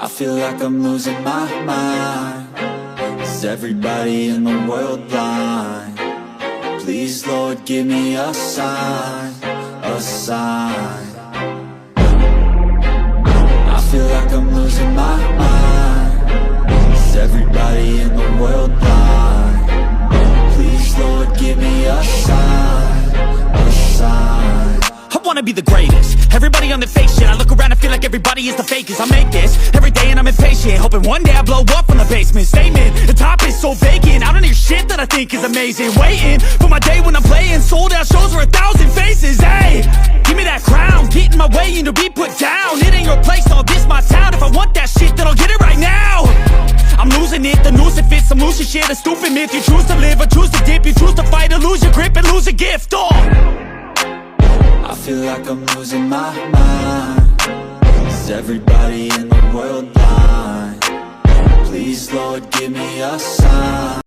I feel like I'm losing my mind. Is everybody in the world blind? Please, Lord, give me a sign, a sign. I feel like I'm losing my mind. Is everybody in the world blind? Please, Lord, give me a sign, a sign. I wanna be the greatest. Everybody on the fake shit. I look around and feel like everybody is the fakest. I make this every day and I'm impatient, hoping one day I blow up from the basement. Statement, the top is so vacant. I don't hear shit that I think is amazing. Waiting for my day when I'm playing sold out shows for 1,000 faces. Hey, give me that crown, get in my way and to be put down. It ain't your place, all this my town. If I want that shit, then I'll get it right now. I'm losing it, the noose it fits. I'm losing shit, a stupid myth. You choose to live or choose to dip. You choose to fight or lose your grip and lose a gift. I feel like I'm losing my mind. Is everybody in the world blind? Please, Lord, give me a sign.